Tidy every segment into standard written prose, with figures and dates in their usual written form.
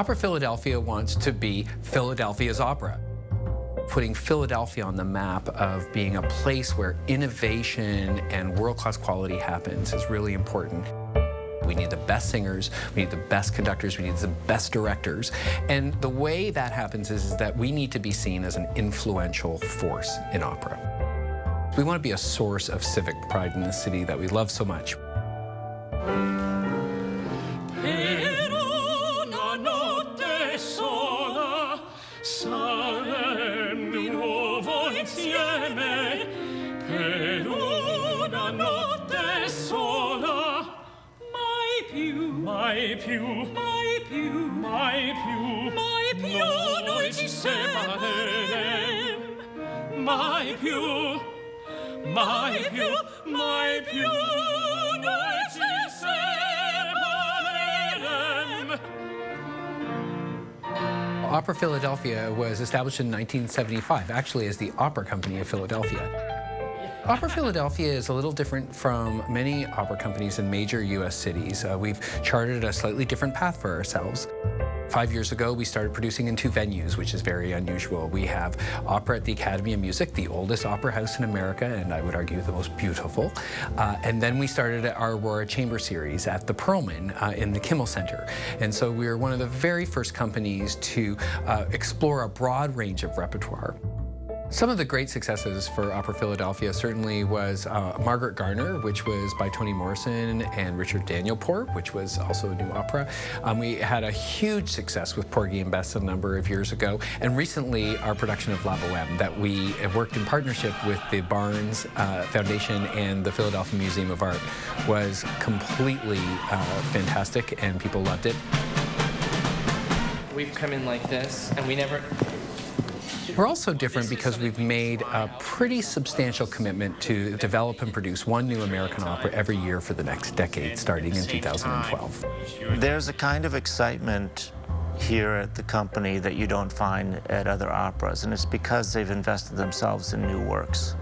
Opera Philadelphia wants to be Philadelphia's opera. Putting Philadelphia on the map of being a place where innovation and world-class quality happens is really important. We need the best singers, we need the best conductors, we need the best directors. And the way that happens is that we need to be seen as an influential force in opera. We want to be a source of civic pride in the city that we love so much. Opera Philadelphia was established in 1975, actually as the Opera Company of Philadelphia. Opera Philadelphia is a little different from many opera companies in major U.S. cities. We've charted a slightly different path for ourselves. 5 years ago, we started producing in 2 venues, which is very unusual. We have opera at the Academy of Music, the oldest opera house in America, and I would argue the most beautiful. And then we started our Aurora Chamber Series at the Perlman in the Kimmel Center. And so we were one of the very first companies to explore a broad range of repertoire. Some of the great successes for Opera Philadelphia certainly was Margaret Garner, which was by Toni Morrison, and Richard Danielpour, which was also a new opera. We had a huge success with Porgy and Bess a number of years ago, and recently our production of La Boheme that we worked in partnership with the Barnes Foundation and the Philadelphia Museum of Art was completely fantastic, and people loved it. We've come in like this, and we never... We're also different because we've made a pretty substantial commitment to develop and produce 1 new American opera every year for the next decade, starting in 2012. There's a kind of excitement here at the company that you don't find at other operas, and it's because they've invested themselves in new works.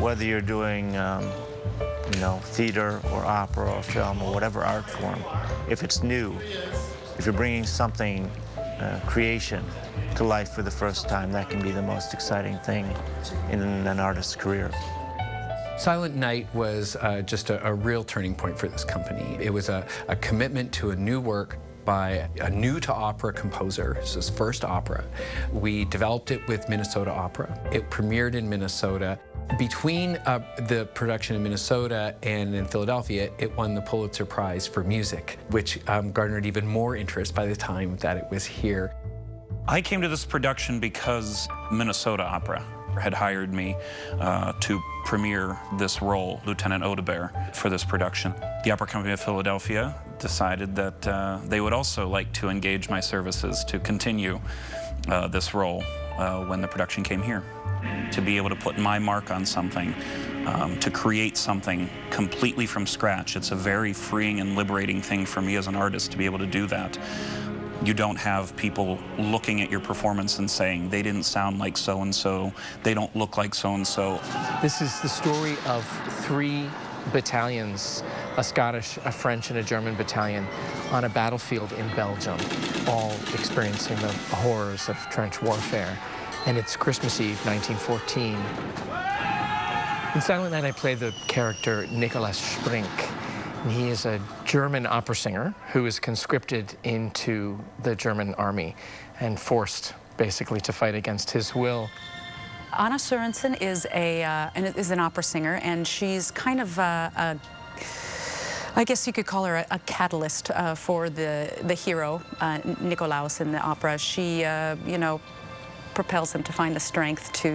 Whether you're doing, you know, theater or opera or film or whatever art form, if it's new, if you're bringing something, creation, to life for the first time, that can be the most exciting thing in an artist's career. Silent Night was just a real turning point for this company. It was a commitment to a new work by a new-to-opera composer. This is his first opera. We developed it with Minnesota Opera. It premiered in Minnesota. Between the production in Minnesota and in Philadelphia, it won the Pulitzer Prize for Music, which garnered even more interest by the time that it was here. I came to this production because Minnesota Opera had hired me to premiere this role, Lieutenant Audebert, for this production. The Opera Company of Philadelphia decided that they would also like to engage my services to continue this role when the production came here. To be able to put my mark on something, to create something completely from scratch. It's a very freeing and liberating thing for me as an artist to be able to do that. You don't have people looking at your performance and saying, they didn't sound like so-and-so, they don't look like so-and-so. This is the story of 3 battalions, a Scottish, a French, and a German battalion, on a battlefield in Belgium, all experiencing the horrors of trench warfare. And it's Christmas Eve, 1914. In Silent Night, I play the character Nicholas Sprink. And he is a German opera singer who is conscripted into the German army and forced, basically, to fight against his will. Anna Sorensen is an opera singer, and she's kind of I guess you could call her a catalyst for the hero, Nikolaus, in the opera. She, you know, propels him to find the strength to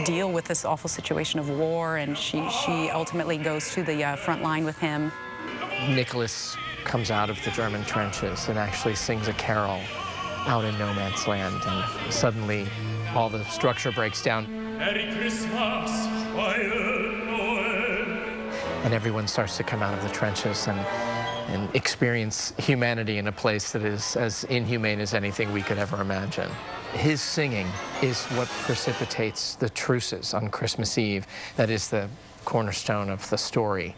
deal with this awful situation of war, and she ultimately goes to the front line with him. Nicholas Comes out of the German trenches and actually sings a carol out in no man's land, and suddenly all the structure breaks down. Merry Christmas, and everyone starts to come out of the trenches and experience humanity in a place that is as inhumane as anything we could ever imagine. His singing is what precipitates the truces on Christmas Eve. That is the cornerstone of the story.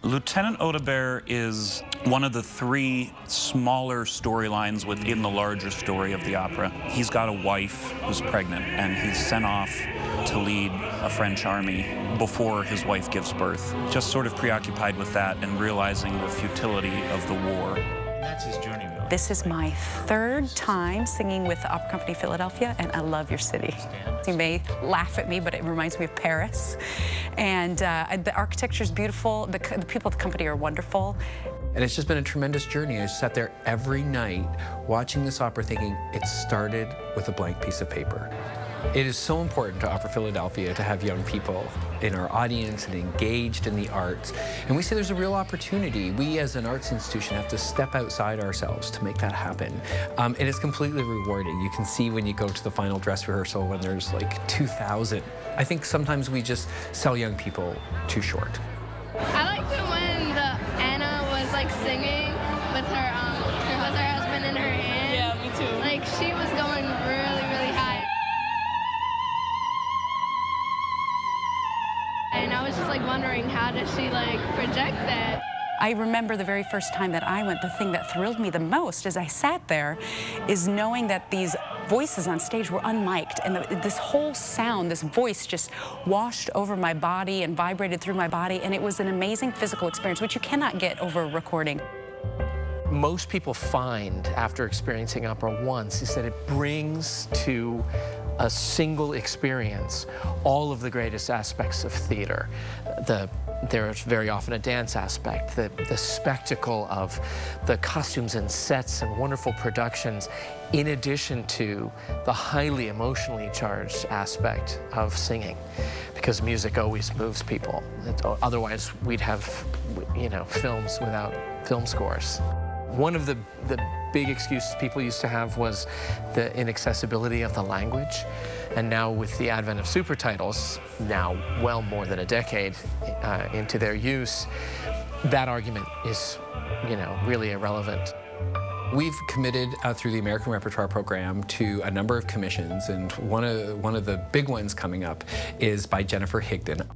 Lieutenant Audebert is one of the three smaller storylines within the larger story of the opera. He's got a wife who's pregnant, and he's sent off to lead a French army before his wife gives birth. Just sort of preoccupied with that and realizing the futility of the war. That's his journey, really. This is my third time singing with the Opera Company Philadelphia, and I love your city. You may laugh at me, but it reminds me of Paris. And the architecture is beautiful. The people at the company are wonderful. And it's just been a tremendous journey. I sat there every night watching this opera thinking it started with a blank piece of paper. It is so important to Opera Philadelphia to have young people in our audience and engaged in the arts. And we say there's a real opportunity. We as an arts institution have to step outside ourselves to make that happen. And it's completely rewarding. You can see when you go to the final dress rehearsal when there's like 2,000. I think sometimes we just sell young people too short. I liked it when Anna was like singing with her husband in her hand. Yeah, me too. Like she was going really, really high. And I was just like wondering, how does she like project that? I remember the very first time that I went, the thing that thrilled me the most as I sat there is knowing that these voices on stage were unmiked, and this whole sound, this voice just washed over my body and vibrated through my body, and it was an amazing physical experience, which you cannot get over a recording. Most people find, after experiencing opera once, is that it brings to a single experience all of the greatest aspects of theater. There's very often a dance aspect, the spectacle of the costumes and sets and wonderful productions, in addition to the highly emotionally charged aspect of singing, because music always moves people. Otherwise, we'd have, films without film scores. One of the big excuses people used to have was the inaccessibility of the language. And now with the advent of super titles, now well more than a decade into their use, that argument is, really irrelevant. We've committed through the American Repertoire Program to a number of commissions, and one of the big ones coming up is by Jennifer Higdon.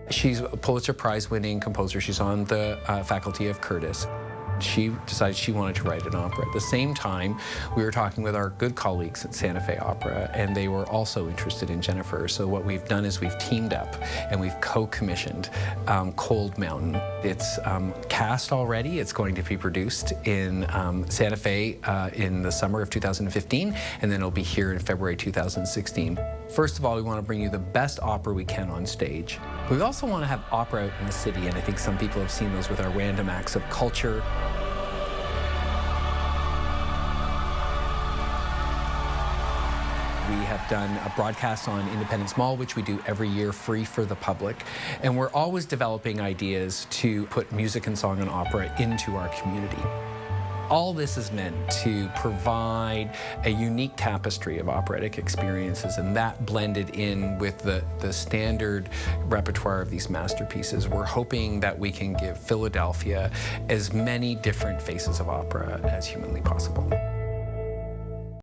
She's a Pulitzer Prize-winning composer. She's on the faculty of Curtis. She decided she wanted to write an opera. At the same time, we were talking with our good colleagues at Santa Fe Opera, and they were also interested in Jennifer. So what we've done is we've teamed up and we've co-commissioned Cold Mountain. It's cast already. It's going to be produced in Santa Fe in the summer of 2015, and then it'll be here in February 2016. First of all, we want to bring you the best opera we can on stage. We also want to have opera out in the city, and I think some people have seen those with our random acts of culture. We have done a broadcast on Independence Mall, which we do every year free for the public. And we're always developing ideas to put music and song and opera into our community. All this is meant to provide a unique tapestry of operatic experiences, and that blended in with the standard repertoire of these masterpieces. We're hoping that we can give Philadelphia as many different faces of opera as humanly possible.